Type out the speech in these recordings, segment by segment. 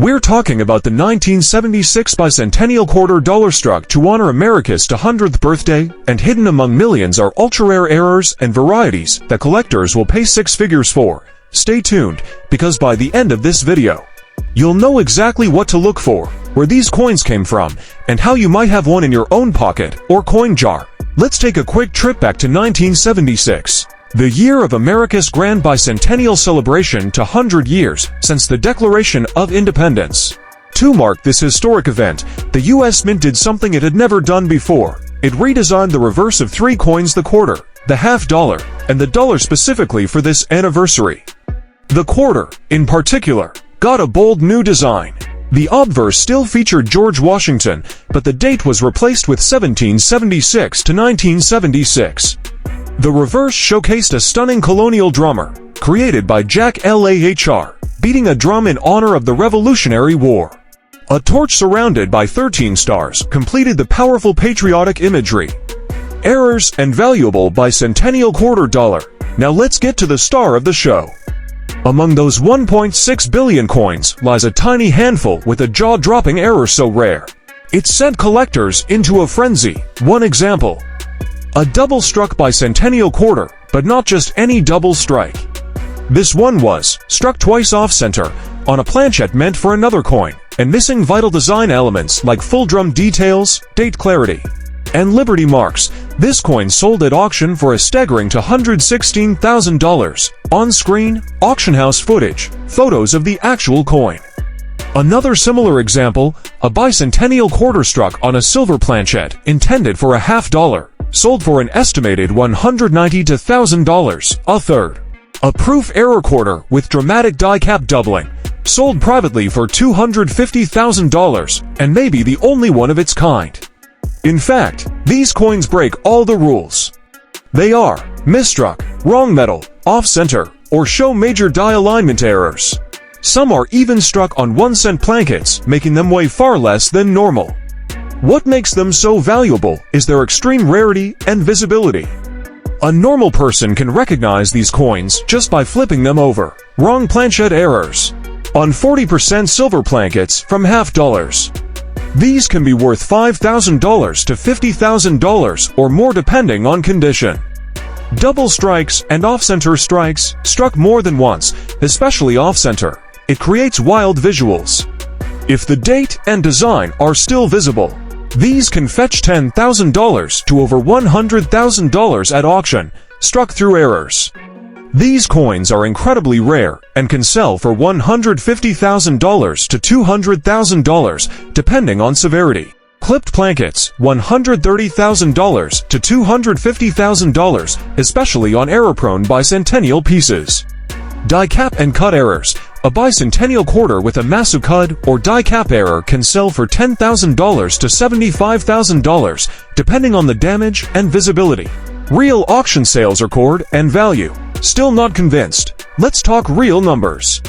We're talking about the 1976 Bicentennial Quarter Dollar struck to honor America's 200th birthday, and hidden among millions are ultra-rare errors and varieties that collectors will pay six figures for. Stay tuned, because by the end of this video, you'll know exactly what to look for, where these coins came from, and how you might have one in your own pocket or coin jar. Let's take a quick trip back to 1976. The year of America's grand bicentennial celebration to 100 years since the Declaration of Independence. To mark this historic event, the U.S. Mint did something it had never done before. It redesigned the reverse of three coins: the quarter, the half dollar, and the dollar specifically for this anniversary. The quarter, in particular, got a bold new design. The obverse still featured George Washington, but the date was replaced with 1776 to 1976. The reverse showcased a stunning colonial drummer, created by Jack Lahr, beating a drum in honor of the Revolutionary War. A torch surrounded by 13 stars completed the powerful patriotic imagery. Errors and valuable bicentennial quarter dollar. Now let's get to the star of the show. Among those 1.6 billion coins lies a tiny handful with a jaw-dropping error so rare it sent collectors into a frenzy. One example: a double-struck bicentennial quarter, but not just any double strike. This one was struck twice off-center, on a planchette meant for another coin, and missing vital design elements like full drum details, date clarity, and Liberty marks. This coin sold at auction for a staggering $216,000. On-screen, auction house footage, photos of the actual coin. Another similar example, a bicentennial quarter struck on a silver planchette intended for a half dollar, sold for an estimated $190,000 to $1,000. A third, a proof error quarter with dramatic die cap doubling, sold privately for $250,000, and may be the only one of its kind. In fact, these coins break all the rules. They are misstruck, wrong metal, off-center, or show major die alignment errors. Some are even struck on 1-cent plankets, making them weigh far less than normal. What makes them so valuable is their extreme rarity and visibility. A normal person can recognize these coins just by flipping them over. Wrong planchette errors on 40% silver plankets from half dollars. These can be worth $5,000 to $50,000 or more depending on condition. Double strikes and off-center strikes, struck more than once, especially off-center. It creates wild visuals. If the date and design are still visible, these can fetch $10,000 to over $100,000 at auction, struck through errors. These coins are incredibly rare and can sell for $150,000 to $200,000, depending on severity. Clipped plankets, $130,000 to $250,000, especially on error-prone bicentennial pieces. Die cap and cut errors. A bicentennial quarter with a massive cut or die cap error can sell for $10,000 to $75,000, depending on the damage and visibility. Real auction sales record and value. Still not convinced? Let's talk real numbers.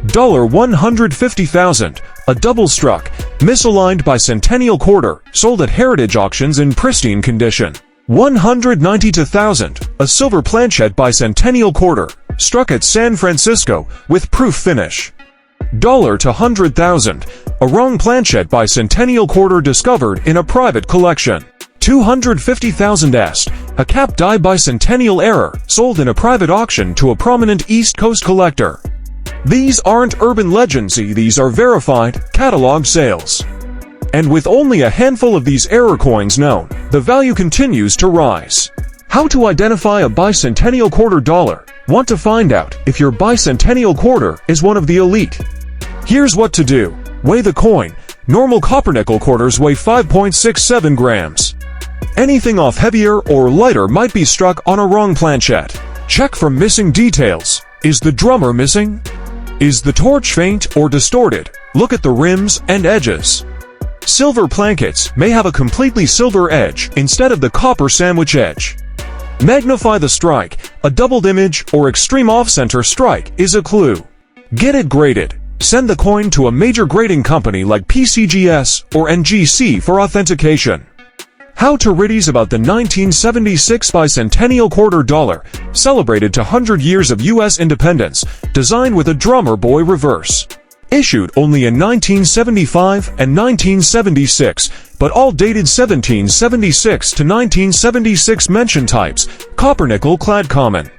$150,000, a double-struck, misaligned bicentennial quarter, sold at heritage auctions in pristine condition. $192,000, a silver planchette bicentennial quarter, struck at San Francisco, with proof finish. $200,000, a wrong planchette bicentennial quarter discovered in a private collection. $250,000, a cap die bicentennial error, sold in a private auction to a prominent East Coast collector. These aren't urban legends, these are verified, catalog sales. And with only a handful of these error coins known, the value continues to rise. How to identify a bicentennial quarter dollar? Want to find out if your bicentennial quarter is one of the elite? Here's what to do. Weigh the coin. Normal copper-nickel quarters weigh 5.67 grams. Anything off heavier or lighter might be struck on a wrong planchette. Check for missing details. Is the drummer missing? Is the torch faint or distorted? Look at the rims and edges. Silver plankets may have a completely silver edge instead of the copper sandwich edge. Magnify the strike. A doubled image or extreme off-center strike is a clue. Get it graded. Send the coin to a major grading company like PCGS or NGC for authentication. How to riddies about the 1976 Bicentennial Quarter Dollar, celebrated to 100 years of U.S. independence, designed with a drummer boy reverse. Issued only in 1975 and 1976, but all dated 1776 to 1976. Mention types: copper nickel clad common.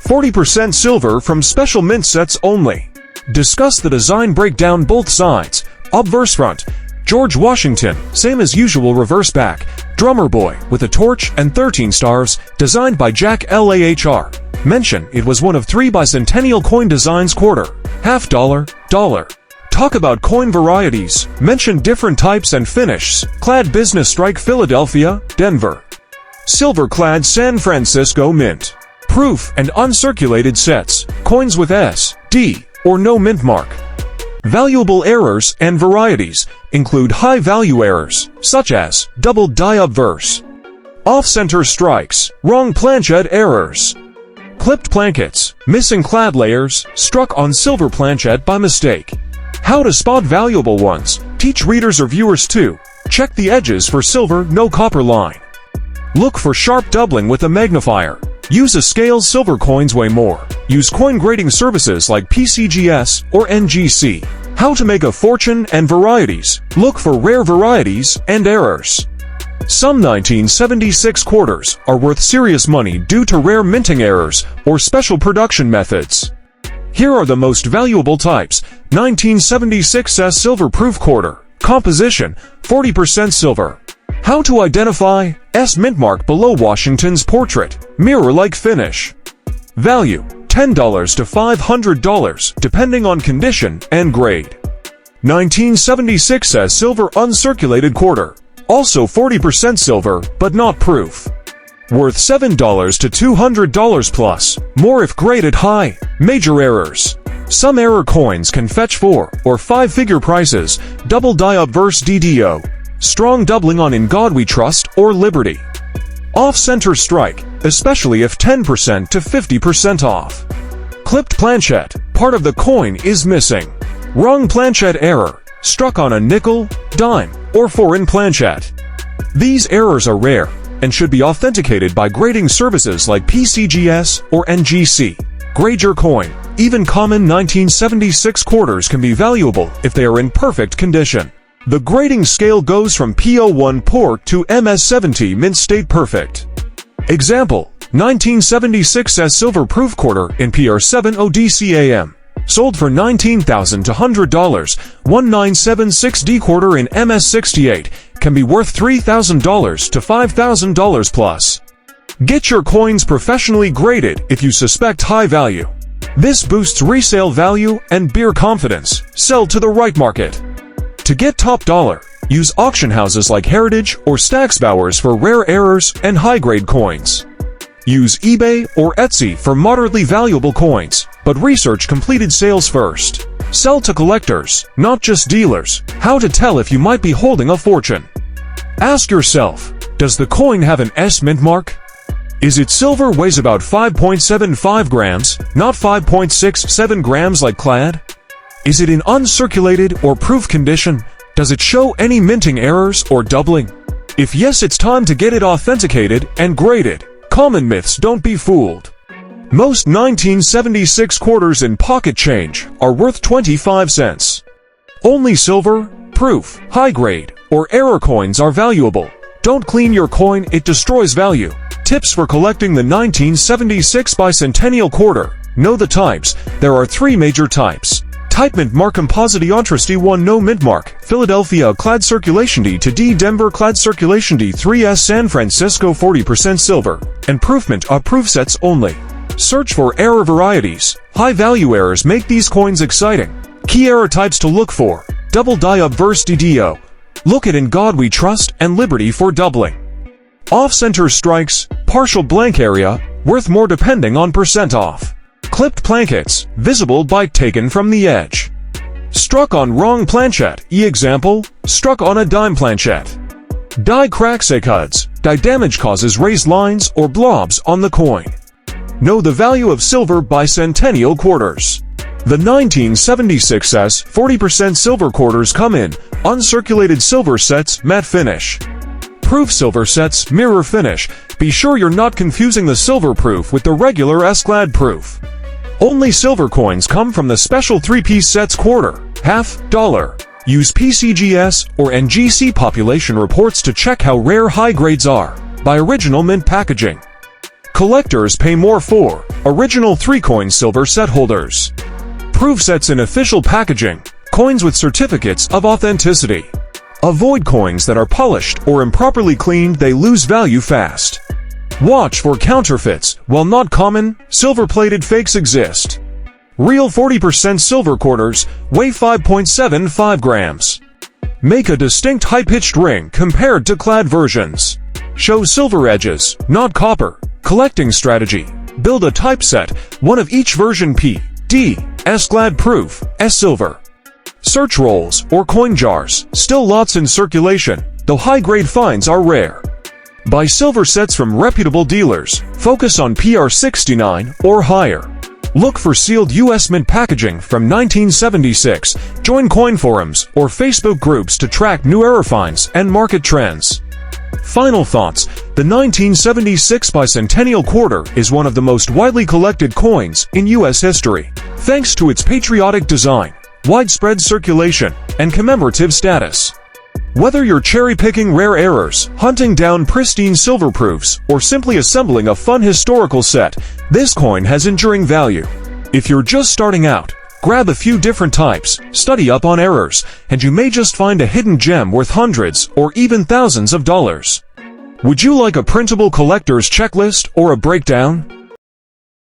40% silver from special mint sets only. Discuss the design breakdown. Both sides. Obverse front. George Washington, same as usual. Reverse back. Drummer boy with a torch and 13 stars, designed by Jack Lahr. Mention: it was one of 3 bicentennial coin designs: quarter, half dollar, dollar. Talk about coin varieties. Mention different types and finishes. Clad business strike Philadelphia, Denver. Silver clad San Francisco mint. Proof and uncirculated sets. Coins with S, D, or no mint mark. Valuable errors and varieties include high-value errors, such as double die obverse, off-center strikes, wrong planchet errors, clipped plankets, missing clad layers, struck on silver planchet by mistake. How to spot valuable ones. Teach readers or viewers to check the edges for silver, no copper line. Look for sharp doubling with a magnifier. Use a scale. Silver coins weigh more. Use coin grading services like PCGS or NGC. How to make a fortune and varieties. Look for rare varieties and errors. Some 1976 quarters are worth serious money due to rare minting errors or special production methods. Here are the most valuable types. 1976 S Silver Proof Quarter. Composition: 40% silver. How to identify S mint mark below Washington's portrait. Mirror-like finish. Value: $10 to $500, depending on condition and grade. 1976 S Silver Uncirculated Quarter. Also 40% silver, but not proof. Worth $7 to $200 plus, more if graded high. Major errors. Some error coins can fetch 4 or 5-figure prices. Double die obverse DDO. Strong doubling on In God We Trust or Liberty. Off-center strike, especially if 10% to 50% off. Clipped planchet, part of the coin is missing. Wrong planchet error, struck on a nickel, dime, or foreign planchet. These errors are rare and should be authenticated by grading services like PCGS or NGC. Grade your coin. Even common 1976 quarters can be valuable if they are in perfect condition. The grading scale goes from PO1 poor to MS70 mint state perfect. Example: 1976 S Silver Proof Quarter in PR7 ODCAM. Sold for $19,000 to $100. 1976D Quarter in MS68 can be worth $3,000 to $5,000 plus. Get your coins professionally graded if you suspect high value. This boosts resale value and beer confidence. Sell to the right market. To get top dollar, use auction houses like Heritage or Stacksbowers for rare errors and high-grade coins. Use eBay or Etsy for moderately valuable coins, but research completed sales first. Sell to collectors, not just dealers. How to tell if you might be holding a fortune. Ask yourself, does the coin have an S mint mark? Is it silver? Weighs about 5.75 grams, not 5.67 grams like clad? Is it in uncirculated or proof condition? Does it show any minting errors or doubling? If yes, it's time to get it authenticated and graded. Common myths: don't be fooled. Most 1976 quarters in pocket change are worth 25 cents. Only silver, proof, high grade, or error coins are valuable. Don't clean your coin, it destroys value. Tips for collecting the 1976 Bicentennial Quarter. Know the types. There are 3 major types. Type mint mark: Composite Entrusty 1 no mint mark, Philadelphia clad circulation D to D, Denver clad circulation D3S, San Francisco 40% silver, and proof mint proof sets only. Search for error varieties. High value errors make these coins exciting. Key error types to look for: double die obverse DDO. Look at In God We Trust and Liberty for doubling. Off-center strikes, partial blank area, worth more depending on percent off. Clipped plankets, visible by taken from the edge. Struck on wrong planchet, example, struck on a dime planchet. Die cracks cuds, die damage causes raised lines or blobs on the coin. Know the value of silver bicentennial quarters. The 1976 S 40% silver quarters come in uncirculated silver sets, matte finish. Proof silver sets, mirror finish. Be sure you're not confusing the silver proof with the regular S-clad proof. Only silver coins come from the special 3-piece sets quarter, half dollar. Use PCGS or NGC population reports to check how rare high grades are. By original mint packaging. Collectors pay more for original 3-coin silver set holders. Proof sets in official packaging. Coins with certificates of authenticity. Avoid coins that are polished or improperly cleaned, they lose value fast. Watch for counterfeits. While not common, silver-plated fakes exist. Real 40% silver quarters weigh 5.75 grams. Make a distinct high-pitched ring compared to clad versions. Show silver edges, not copper. Collecting strategy. Build a typeset, one of each version P, D, S clad proof, S silver. Search rolls or coin jars, still lots in circulation, though high-grade finds are rare. Buy silver sets from reputable dealers. Focus on PR69 or higher. Look for sealed U.S. mint packaging from 1976. Join coin forums or Facebook groups to track new error finds and market trends. Final thoughts. The 1976 Bicentennial Quarter is one of the most widely collected coins in U.S. history, thanks to its patriotic design, widespread circulation, and commemorative status. Whether you're cherry-picking rare errors, hunting down pristine silver proofs, or simply assembling a fun historical set, this coin has enduring value. If you're just starting out, grab a few different types, study up on errors, and you may just find a hidden gem worth hundreds or even thousands of dollars. Would you like a printable collector's checklist or a breakdown?